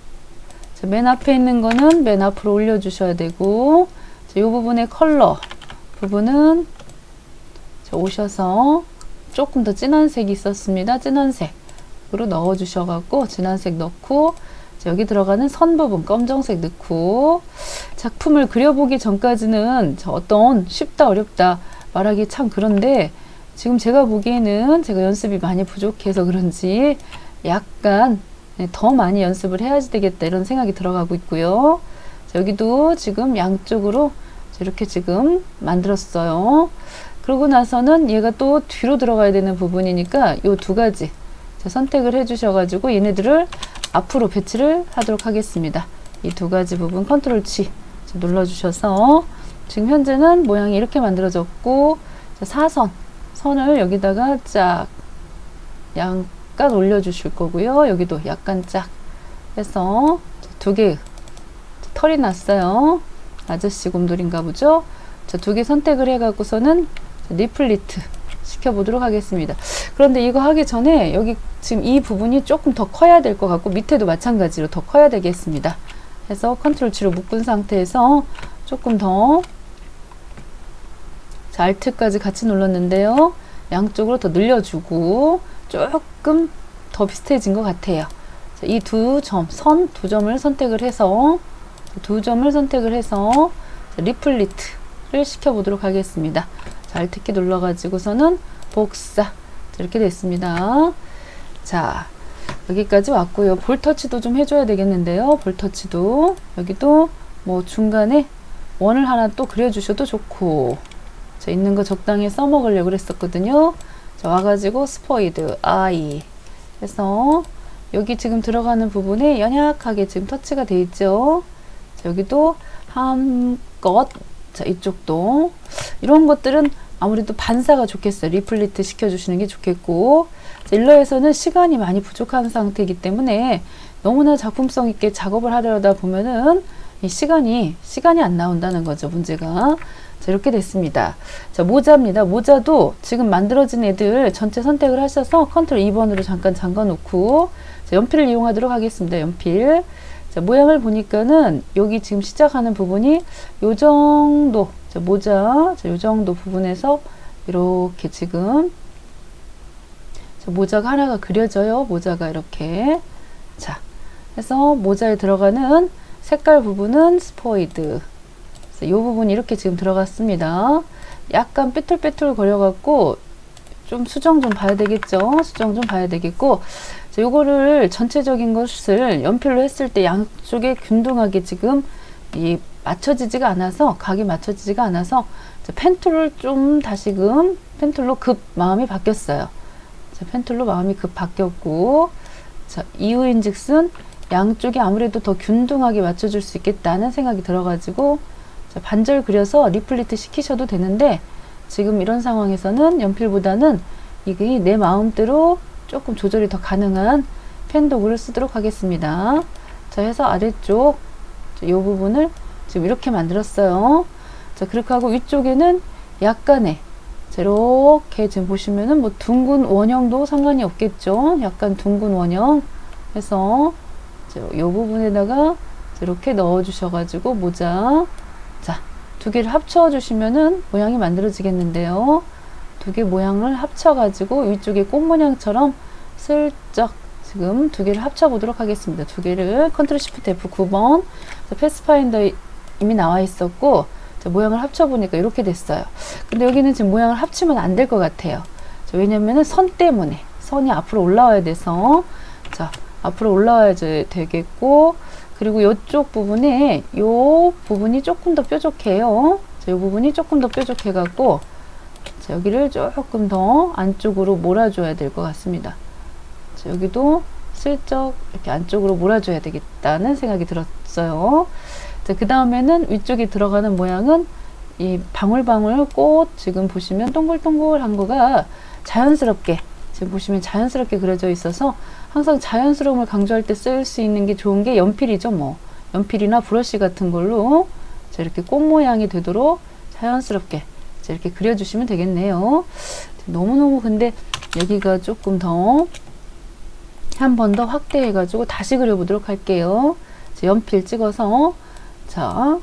자, 맨 앞에 있는 거는 맨 앞으로 올려주셔야 되고, 자, 요 부분의 컬러 부분은, 자, 오셔서 조금 더 진한 색이 있었습니다. 진한 색으로 넣어 주셔갖고 진한 색 넣고, 자, 여기 들어가는 선 부분 검정색 넣고, 작품을 그려보기 전까지는 어떤 쉽다 어렵다 말하기 참 그런데, 지금 제가 보기에는 제가 연습이 많이 부족해서 그런지 약간 더 많이 연습을 해야지 되겠다 이런 생각이 들어가고 있고요. 자, 여기도 지금 양쪽으로 이렇게 지금 만들었어요. 그러고 나서는 얘가 또 뒤로 들어가야 되는 부분이니까 요 두 가지, 자, 선택을 해 주셔가지고 얘네들을 앞으로 배치를 하도록 하겠습니다. 이 두 가지 부분 컨트롤 G 눌러주셔서, 지금 현재는 모양이 이렇게 만들어졌고, 자, 선을 여기다가 쫙 약간 올려주실 거고요. 여기도 약간 쫙 해서 두 개 털이 났어요. 아저씨 곰돌인가 보죠. 자, 두 개 선택을 해갖고서는 리플리트 시켜보도록 하겠습니다. 그런데 이거 하기 전에 여기 지금 이 부분이 조금 더 커야 될 것 같고, 밑에도 마찬가지로 더 커야 되겠습니다. 해서 컨트롤 G로 묶은 상태에서 조금 더, 자, Alt까지 같이 눌렀는데요. 양쪽으로 더 늘려주고 조금 더 비슷해진 것 같아요. 이 두 점, 선 두 점을 선택을 해서 리플리트를 시켜보도록 하겠습니다. 자, Alt키 눌러가지고서는 복사. 이렇게 됐습니다. 자, 여기까지 왔고요. 볼터치도 좀 해줘야 되겠는데요. 볼터치도 여기도 뭐 중간에 원을 하나 또 그려주셔도 좋고, 자, 있는 거 적당히 써먹으려고 그랬었거든요. 자, 와가지고 스포이드 I 해서 여기 지금 들어가는 부분에 연약하게 지금 터치가 돼 있죠. 자, 여기도 한껏, 자, 이쪽도 이런 것들은 아무래도 반사가 좋겠어요. 리플리트 시켜주시는 게 좋겠고, 자, 일러에서는 시간이 많이 부족한 상태이기 때문에 너무나 작품성 있게 작업을 하려다 보면은 이 시간이 안 나온다는 거죠, 문제가. 자, 이렇게 됐습니다. 자, 모자입니다. 모자도 지금 만들어진 애들 전체 선택을 하셔서 컨트롤 2번으로 잠깐 잠가 놓고, 자, 연필을 이용하도록 하겠습니다. 연필. 자, 모양을 보니까는 여기 지금 시작하는 부분이 요 정도, 자, 모자, 자, 요 정도 부분에서 이렇게 지금, 자, 모자가 하나가 그려져요. 모자가 이렇게. 자, 해서 모자에 들어가는 색깔 부분은 스포이드. 이 부분이 이렇게 지금 들어갔습니다. 약간 삐뚤빼뚤 거려갖고 좀 수정 좀 봐야 되겠죠. 수정 좀 봐야 되겠고, 자, 요거를 전체적인 것을 연필로 했을 때 양쪽에 균등하게 지금 이 맞춰지지가 않아서, 각이 맞춰지지가 않아서, 자, 펜툴을 좀 다시금 펜툴로 급 마음이 바뀌었어요. 자, 펜툴로 마음이 급 바뀌었고, 자, 이유인즉슨 양쪽이 아무래도 더 균등하게 맞춰줄 수 있겠다는 생각이 들어가지고, 자, 반절 그려서 리플리트 시키셔도 되는데, 지금 이런 상황에서는 연필보다는 이게 내 마음대로 조금 조절이 더 가능한 펜 도구를 쓰도록 하겠습니다. 자, 해서 아래쪽, 자, 이 부분을 지금 이렇게 만들었어요. 자, 그렇게 하고 위쪽에는 약간의, 자, 이렇게 지금 보시면은 뭐 둥근 원형도 상관이 없겠죠. 약간 둥근 원형 해서, 자, 이 부분에다가 이렇게 넣어 주셔가지고 모자, 자, 두 개를 합쳐 주시면은 모양이 만들어지겠는데요. 두 개 모양을 합쳐가지고 위쪽에 꽃 모양처럼 슬쩍 지금 두 개를 합쳐 보도록 하겠습니다. 두 개를 컨트롤 시프트 F9번, 패스파인더 이미 나와 있었고, 자, 모양을 합쳐 보니까 이렇게 됐어요. 근데 여기는 지금 모양을 합치면 안 될 것 같아요. 자, 왜냐면은 선 때문에 선이 앞으로 올라와야 돼서, 자, 앞으로 올라와야 되겠고, 그리고 이쪽 부분에 요 부분이 조금 더 뾰족해요. 자, 요 부분이 조금 더 뾰족해 갖고, 자, 여기를 조금 더 안쪽으로 몰아줘야 될 것 같습니다. 자, 여기도 슬쩍 이렇게 안쪽으로 몰아줘야 되겠다는 생각이 들었어요. 자, 그 다음에는 위쪽에 들어가는 모양은 이 방울방울 꽃, 지금 보시면 동글동글한 거가 자연스럽게, 지금 보시면 자연스럽게 그려져 있어서 항상 자연스러움을 강조할 때 쓸 수 있는 게 좋은 게 연필이죠. 뭐 연필이나 브러쉬 같은 걸로, 자, 이렇게 꽃 모양이 되도록 자연스럽게, 자, 이렇게 그려주시면 되겠네요. 너무너무 근데 여기가 조금 더 한 번 더 확대해 가지고 다시 그려보도록 할게요. 자, 연필 찍어서, 자,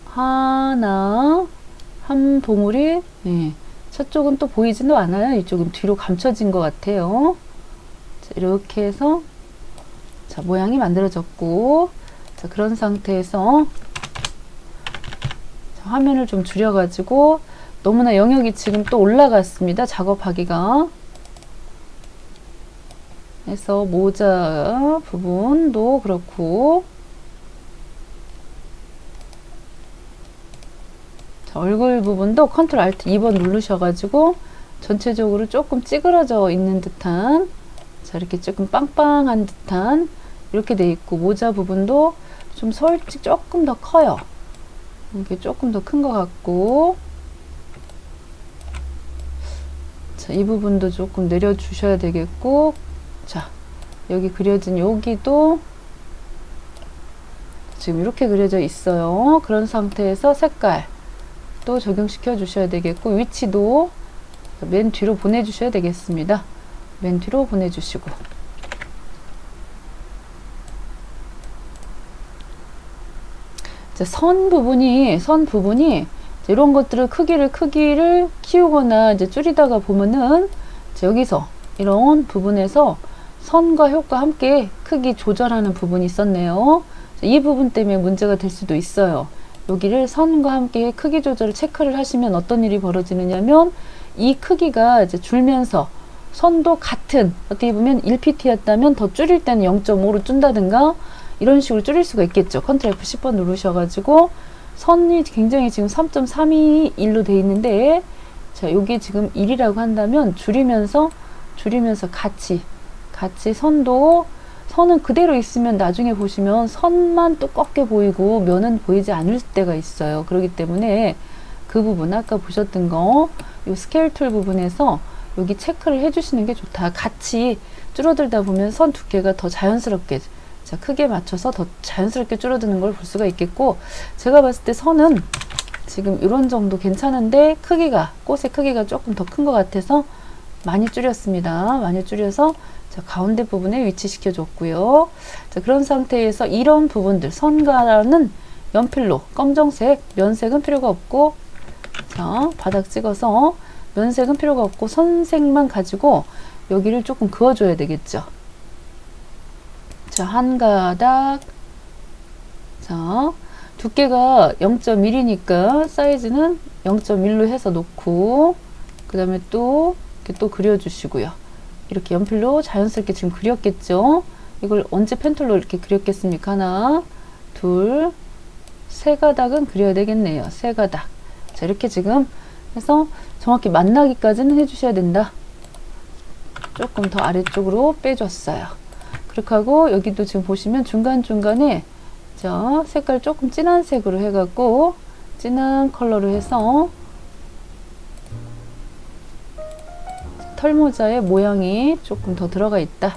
하나, 한 봉우리, 네. 저쪽은 또 보이지도 않아요. 이쪽은 뒤로 감춰진 것 같아요. 자, 이렇게 해서, 자, 모양이 만들어졌고, 자, 그런 상태에서, 자, 화면을 좀 줄여가지고, 너무나 영역이 지금 또 올라갔습니다. 작업하기가. 그래서 모자 부분도 그렇고, 자, 얼굴 부분도 컨트롤 알트 2번 누르셔가지고 전체적으로 조금 찌그러져 있는 듯한, 자, 이렇게 조금 빵빵한 듯한 이렇게 돼 있고, 모자 부분도 좀 솔직히 조금 더 커요. 이게 조금 더 큰 것 같고, 자, 이 부분도 조금 내려주셔야 되겠고, 자, 여기 그려진 여기도 지금 이렇게 그려져 있어요. 그런 상태에서 색깔 또 적용시켜 주셔야 되겠고, 위치도 맨 뒤로 보내주셔야 되겠습니다. 맨 뒤로 보내주시고, 자, 선 부분이 이런 것들을 크기를 키우거나 이제 줄이다가 보면은 여기서 이런 부분에서 선과 효과 함께 크기 조절하는 부분이 있었네요. 이 부분 때문에 문제가 될 수도 있어요. 여기를 선과 함께 크기 조절을 체크를 하시면 어떤 일이 벌어지느냐면 이 크기가 이제 줄면서 선도 같은 어떻게 보면 1pt였다면 더 줄일 때는 0.5로 준다든가 이런 식으로 줄일 수가 있겠죠. 컨트롤 F10번 누르셔가지고 선이 굉장히 지금 3.321로 돼 있는데 자 여기 지금 1이라고 한다면 줄이면서 같이 선은 그대로 있으면 나중에 보시면 선만 두껍게 보이고 면은 보이지 않을 때가 있어요. 그렇기 때문에 그 부분 아까 보셨던 거 이 스케일 툴 부분에서 여기 체크를 해주시는 게 좋다. 같이 줄어들다 보면 선 두께가 더 자연스럽게 자 크게 맞춰서 더 자연스럽게 줄어드는 걸 볼 수가 있겠고 제가 봤을 때 선은 지금 이런 정도 괜찮은데 꽃의 크기가 조금 더 큰 것 같아서 많이 줄였습니다. 많이 줄여서 자, 가운데 부분에 위치시켜 줬고요. 자, 그런 상태에서 이런 부분들 선과는 연필로 검정색 면색은 필요가 없고 자, 바닥 찍어서 면색은 필요가 없고 선색만 가지고 여기를 조금 그어줘야 되겠죠. 자, 한 가닥 자, 두께가 0.1이니까 사이즈는 0.1로 해서 놓고 그 다음에 또 이렇게 또 그려주시고요. 이렇게 연필로 자연스럽게 지금 그렸겠죠. 이걸 언제 펜툴로 이렇게 그렸겠습니까? 하나, 둘, 세 가닥은 그려야 되겠네요. 세 가닥. 자, 이렇게 지금 해서 정확히 만나기까지는 해주셔야 된다. 조금 더 아래쪽으로 빼줬어요. 그렇게 하고 여기도 지금 보시면 중간중간에 자, 색깔 조금 진한 색으로 해갖고 진한 컬러로 해서 털모자의 모양이 조금 더 들어가 있다.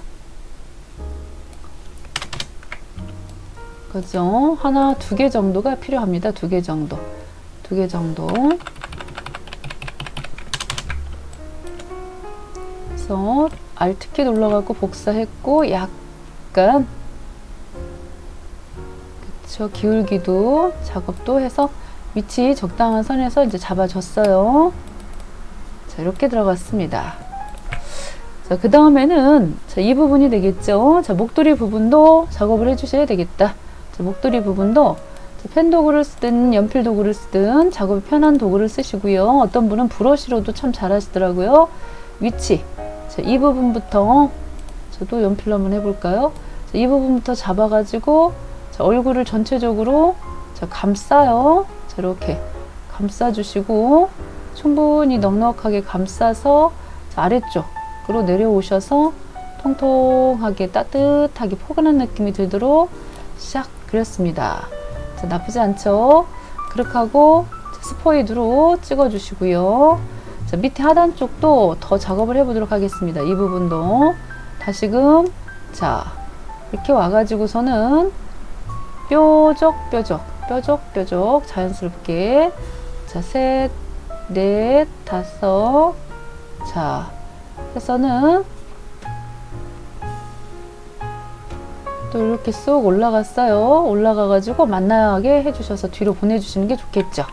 그죠? 하나, 두 개 정도가 필요합니다. 두 개 정도. 그래서 Alt키 눌러갖고 복사했고 약간 그쵸 기울기도 작업도 해서 위치 적당한 선에서 이제 잡아줬어요. 자 이렇게 들어갔습니다. 자, 그 다음에는 이 부분이 되겠죠. 자, 목도리 부분도 작업을 해주셔야 되겠다. 자, 목도리 부분도 펜 도구를 쓰든 연필 도구를 쓰든 작업이 편한 도구를 쓰시고요. 어떤 분은 브러쉬로도 참 잘하시더라고요. 위치. 자, 이 부분부터 저도 연필로 한번 해볼까요? 자, 이 부분부터 잡아가지고 자, 얼굴을 전체적으로 자, 감싸요. 자, 이렇게 감싸주시고 충분히 넉넉하게 감싸서 자, 아래쪽으로 내려오셔서 통통하게 따뜻하게 포근한 느낌이 들도록 샥 그렸습니다. 자, 나쁘지 않죠? 그렇게 하고 스포이드로 찍어주시고요. 자, 밑에 하단 쪽도 더 작업을 해보도록 하겠습니다. 이 부분도 다시금 자 이렇게 와가지고서는 뾰족 자연스럽게 자, 셋, 넷, 다섯 자 해서는 또 이렇게 쏙 올라갔어요. 올라가가지고 만나게 해주셔서 뒤로 보내주시는 게 좋겠죠.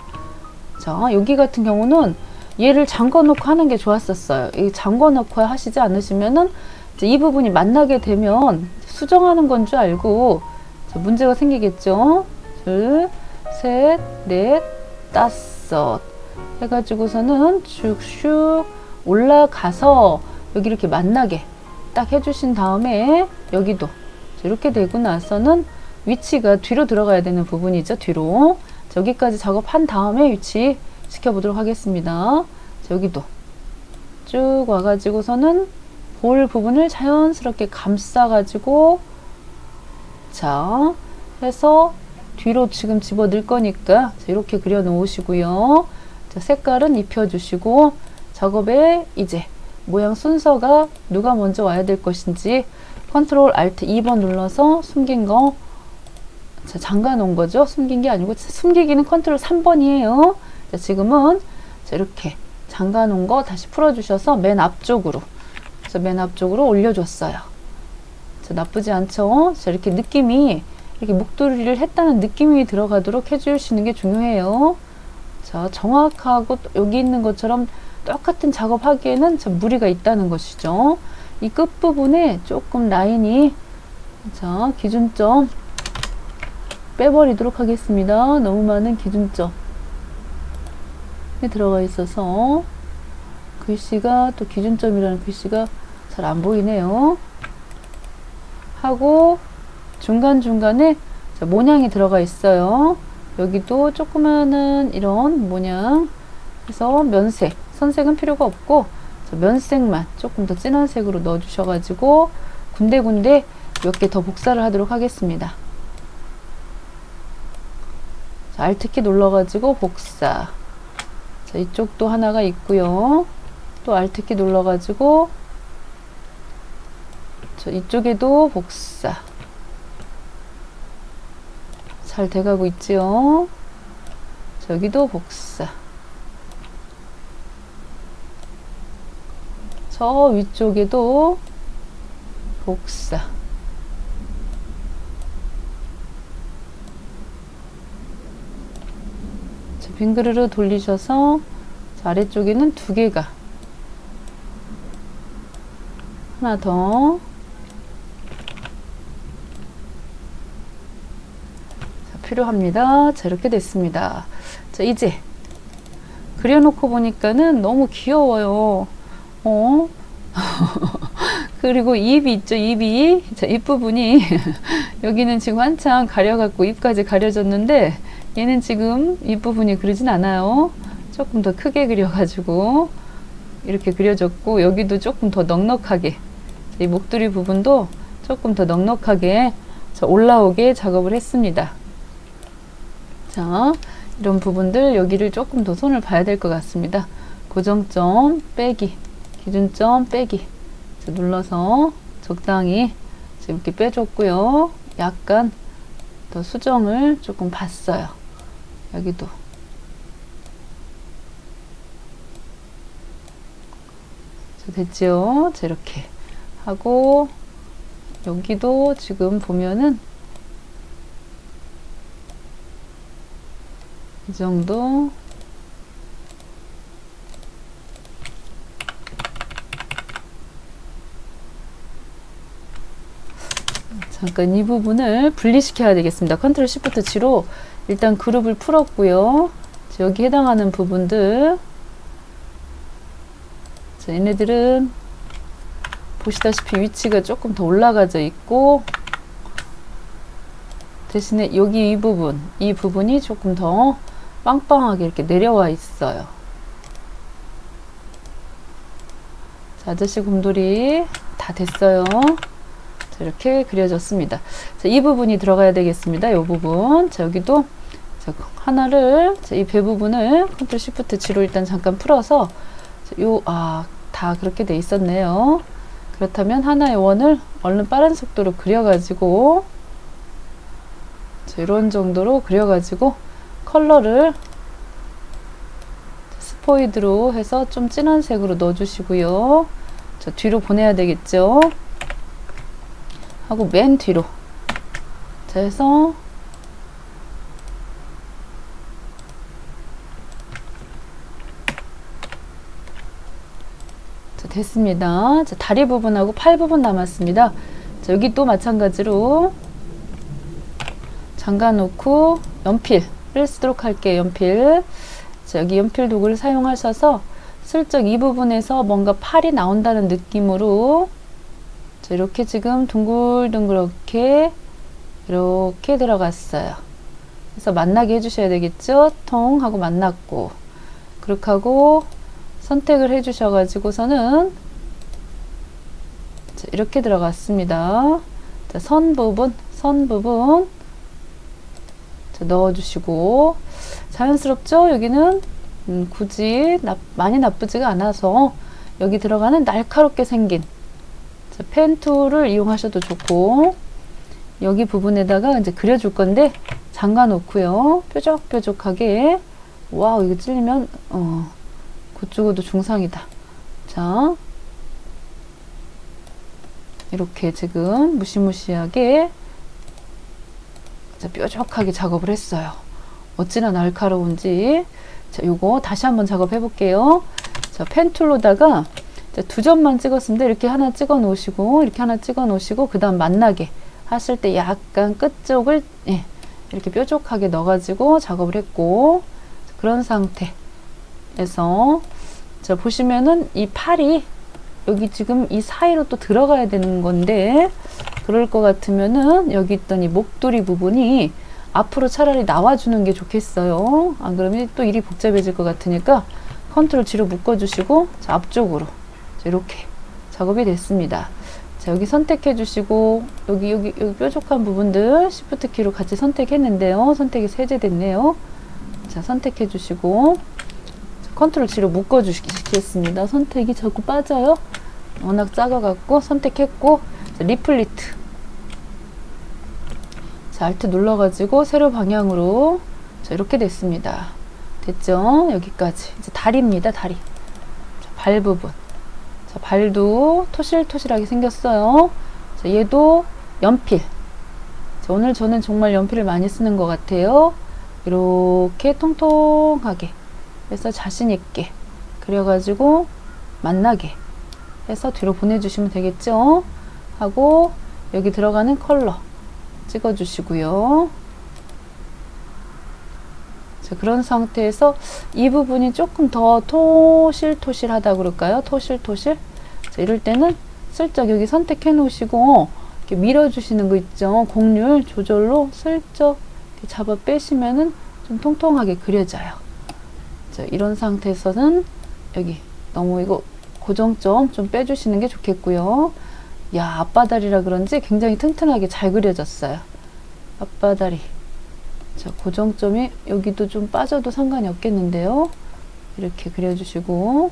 자, 여기 같은 경우는 얘를 잠궈 놓고 하는 게 좋았었어요. 이 잠궈 놓고 하시지 않으시면은 이제 이 부분이 만나게 되면 수정하는 건 줄 알고 문제가 생기겠죠. 둘, 셋, 넷, 다섯 해가지고서는 슉슉 올라가서 여기 이렇게 만나게 딱 해주신 다음에 여기도 이렇게 되고 나서는 위치가 뒤로 들어가야 되는 부분이죠. 뒤로 자, 여기까지 작업한 다음에 위치 시켜보도록 하겠습니다. 자, 여기도 쭉 와가지고서는 볼 부분을 자연스럽게 감싸가지고 자 해서 뒤로 지금 집어 넣을 거니까 자, 이렇게 그려 놓으시고요. 자, 색깔은 입혀주시고 작업에 이제 모양 순서가 누가 먼저 와야 될 것인지 컨트롤 Alt 2번 눌러서 숨긴 거 자, 잠가 놓은 거죠. 숨긴 게 아니고 숨기기는 컨트롤 3번이에요. 자, 지금은 자, 이렇게 잠가 놓은 거 다시 풀어 주셔서 맨 앞쪽으로 올려줬어요. 자, 나쁘지 않죠. 자, 이렇게 느낌이 이렇게 목도리를 했다는 느낌이 들어가도록 해주시는 게 중요해요. 자, 정확하고 여기 있는 것처럼 똑같은 작업하기에는 좀 무리가 있다는 것이죠. 이 끝부분에 조금 라인이, 자, 기준점 빼버리도록 하겠습니다. 너무 많은 기준점이 들어가 있어서 글씨가, 또 기준점이라는 글씨가 잘 안 보이네요. 하고 중간중간에 모양이 들어가 있어요. 여기도 조그마한 이런 모양 해서 면색, 선색은 필요가 없고 면색만 조금 더 진한 색으로 넣어 주셔가지고 군데군데 몇 개 더 복사를 하도록 하겠습니다. 자, Alt키 눌러가지고 복사. 자, 이쪽도 하나가 있고요. 또 Alt키 눌러가지고 자, 이쪽에도 복사. 잘 돼가고 있지요. 저기도 복사. 저 위쪽에도 복사. 자, 빙그르르 돌리셔서 아래쪽에는 두 개가, 하나 더. 필요합니다. 자, 이렇게 됐습니다. 자, 이제 그려놓고 보니까는 너무 귀여워요. 그리고 입이 있죠, 입이. 자, 입 부분이 여기는 지금 한창 가려갖고 입까지 가려졌는데 얘는 지금 입 부분이 그러진 않아요. 조금 더 크게 그려가지고 이렇게 그려졌고, 여기도 조금 더 넉넉하게, 이 목도리 부분도 조금 더 넉넉하게 올라오게 작업을 했습니다. 자, 이런 부분들 여기를 조금 더 손을 봐야 될 것 같습니다. 고정점 빼기, 기준점 빼기. 자, 눌러서 적당히 이렇게 빼줬고요. 약간 더 수정을 조금 봤어요. 여기도. 자, 됐지요? 자, 이렇게 하고 여기도 지금 보면은 이 정도. 잠깐 이 부분을 분리시켜야 되겠습니다. 컨트롤 시프트 G로 일단 그룹을 풀었고요. 여기 해당하는 부분들, 자, 얘네들은 보시다시피 위치가 조금 더 올라가져 있고, 대신에 여기 이 부분이 조금 더 빵빵하게 이렇게 내려와 있어요. 자, 아저씨 곰돌이 다 됐어요. 자, 이렇게 그려졌습니다. 자, 이 부분이 들어가야 되겠습니다. 이 부분. 자, 여기도 자, 하나를, 자, 이 배 부분을 컨트롤 시프트 G로 일단 잠깐 풀어서, 자, 다 그렇게 돼 있었네요. 그렇다면 하나의 원을 얼른 빠른 속도로 그려가지고, 자, 이런 정도로 그려가지고 컬러를 스포이드로 해서 좀 진한 색으로 넣어주시고요. 자, 뒤로 보내야 되겠죠. 하고 맨 뒤로. 자, 해서 자, 됐습니다. 자, 다리 부분하고 팔 부분 남았습니다. 자, 여기 또 마찬가지로 잠가 놓고 연필을 쓰도록 할게요. 연필. 자, 여기 연필 도구를 사용하셔서 슬쩍 이 부분에서 뭔가 팔이 나온다는 느낌으로, 자, 이렇게 지금 둥글둥글하게 이렇게 들어갔어요. 그래서 만나게 해주셔야 되겠죠. 통 하고 만났고, 그렇게 하고 선택을 해주셔가지고서는 자, 이렇게 들어갔습니다. 자, 선 부분 자, 넣어주시고, 자연스럽죠? 여기는 굳이 많이 나쁘지가 않아서 여기 들어가는 날카롭게 생긴, 자, 펜 툴을 이용하셔도 좋고, 여기 부분에다가 이제 그려줄 건데 잠가 놓고요. 뾰족뾰족하게. 와우, 이거 찔리면 곧 죽어도 중상이다. 자, 이렇게 지금 무시무시하게 자, 뾰족하게 작업을 했어요. 어찌나 날카로운지. 자, 요거 다시 한번 작업해 볼게요. 자, 펜 툴로다가 두 점만 찍었습니다. 이렇게 하나 찍어 놓으시고, 이렇게 하나 찍어 놓으시고, 그 다음 만나게 하실 때 약간 끝쪽을, 예, 이렇게 뾰족하게 넣어가지고 작업을 했고, 그런 상태에서, 자, 보시면은 이 팔이 여기 지금 이 사이로 또 들어가야 되는 건데, 그럴 것 같으면은 여기 있던 이 목도리 부분이 앞으로 차라리 나와주는 게 좋겠어요. 안 그러면 또 일이 복잡해질 것 같으니까 컨트롤 G로 묶어주시고, 자, 앞쪽으로. 자, 이렇게 작업이 됐습니다. 자, 여기 선택해 주시고, 여기 뾰족한 부분들 Shift 키로 같이 선택했는데요. 선택이 세제됐네요. 자, 선택해 주시고, 컨트롤 G로 묶어 주시겠습니다. 선택이 자꾸 빠져요. 워낙 작아갖고 선택했고, 자, 리플리트. 자, Alt 눌러가지고 세로 방향으로, 자, 이렇게 됐습니다. 됐죠? 여기까지. 이제 다리입니다. 다리. 자, 발 부분. 자, 발도 토실토실하게 생겼어요. 자, 얘도 연필. 자, 오늘 저는 정말 연필을 많이 쓰는 것 같아요. 이렇게 통통하게 해서 자신있게 그려가지고 만나게 해서 뒤로 보내주시면 되겠죠? 하고 여기 들어가는 컬러 찍어주시고요. 자, 그런 상태에서 이 부분이 조금 더 토실토실하다 그럴까요? 토실토실. 자, 이럴 때는 슬쩍 여기 선택해 놓으시고 이렇게 밀어주시는 거 있죠? 곡률 조절로 슬쩍 이렇게 잡아 빼시면은 좀 통통하게 그려져요. 자, 이런 상태에서는 여기 너무 이거 고정점 좀 빼주시는 게 좋겠고요. 야, 앞바다리라 그런지 굉장히 튼튼하게 잘 그려졌어요. 앞바다리. 자, 고정점이 여기도 좀 빠져도 상관이 없겠는데요. 이렇게 그려주시고,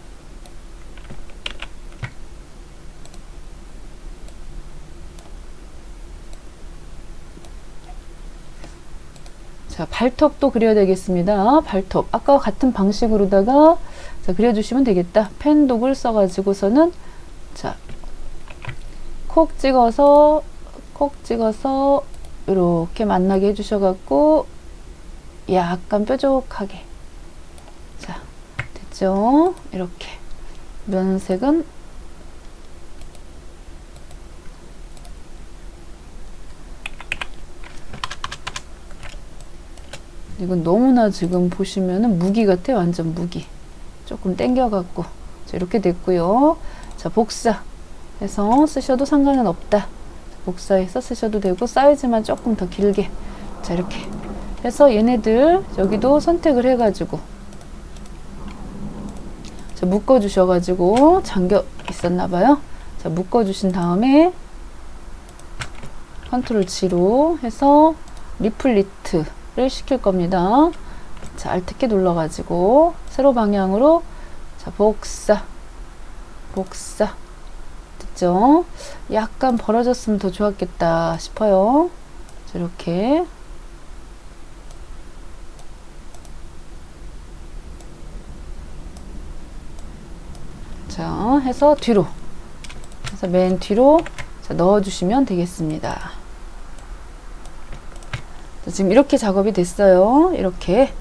자, 발톱도 그려야 되겠습니다. 발톱. 아까와 같은 방식으로다가 자, 그려주시면 되겠다. 펜 독을 써가지고서는 자, 콕 찍어서 이렇게 만나게 해주셔갖고 약간 뾰족하게. 자, 됐죠? 이렇게 면색은 이건 너무나 지금 보시면은 무기 같아. 완전 무기. 조금 당겨갖고 자, 이렇게 됐고요. 자, 복사 해서 쓰셔도 상관은 없다. 복사해서 쓰셔도 되고 사이즈만 조금 더 길게. 자, 이렇게 해서 얘네들 여기도 선택을 해가지고 자, 묶어 주셔가지고 잠겨 있었나봐요. 자, 묶어 주신 다음에 컨트롤 G로 해서 리플리트를 시킬 겁니다. 자, Alt키 눌러가지고 세로 방향으로 자, 복사 됐죠? 약간 벌어졌으면 더 좋았겠다 싶어요. 자, 이렇게 자, 해서 뒤로 해서 맨 뒤로 자, 넣어주시면 되겠습니다. 자, 지금 이렇게 작업이 됐어요. 이렇게.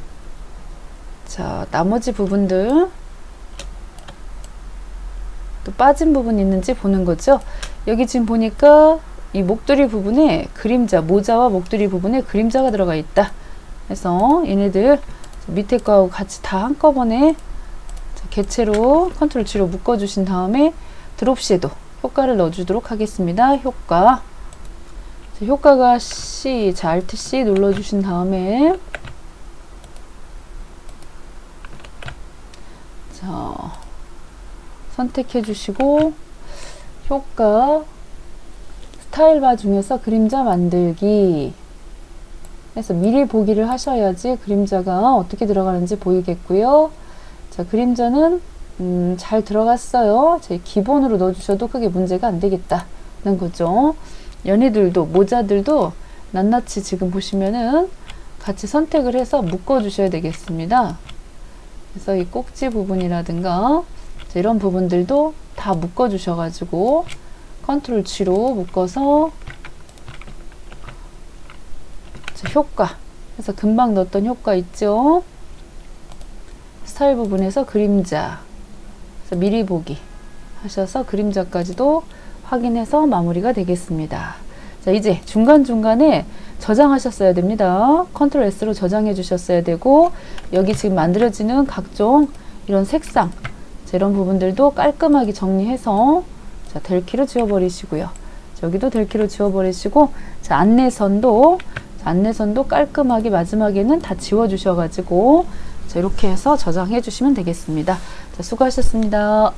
자, 나머지 부분들 또 빠진 부분이 있는지 보는 거죠. 여기 지금 보니까 이 목도리 부분에 그림자, 모자와 목도리 부분에 그림자가 들어가 있다. 그래서 얘네들 밑에 거하고 같이 다 한꺼번에 개체로 컨트롤 G로 묶어주신 다음에 드롭 섀도우 효과를 넣어주도록 하겠습니다. 효과. 자, 효과가 C, 자, Alt C 눌러주신 다음에 자, 선택해 주시고 효과 스타일 바 중에서 그림자 만들기 해서 미리 보기를 하셔야지 그림자가 어떻게 들어가는지 보이겠고요. 자, 그림자는 잘 들어갔어요. 제 기본으로 넣어주셔도 크게 문제가 안 되겠다는 거죠. 얘네들도 모자들도 낱낱이 지금 보시면은 같이 선택을 해서 묶어 주셔야 되겠습니다. 그래서 이 꼭지 부분이라든가 자, 이런 부분들도 다 묶어 주셔가지고 컨트롤 G로 묶어서 자, 효과 해서 금방 넣었던 효과 있죠. 스타일 부분에서 그림자, 그래서 미리 보기 하셔서 그림자까지도 확인해서 마무리가 되겠습니다. 자, 이제 중간중간에 저장하셨어야 됩니다. 컨트롤 S로 저장해 주셨어야 되고, 여기 지금 만들어지는 각종 이런 색상, 자, 이런 부분들도 깔끔하게 정리해서, 자, 델키로 지워버리시고요. 자, 여기도 델키로 지워버리시고, 자, 안내선도 깔끔하게 마지막에는 다 지워주셔가지고, 자, 이렇게 해서 저장해 주시면 되겠습니다. 자, 수고하셨습니다.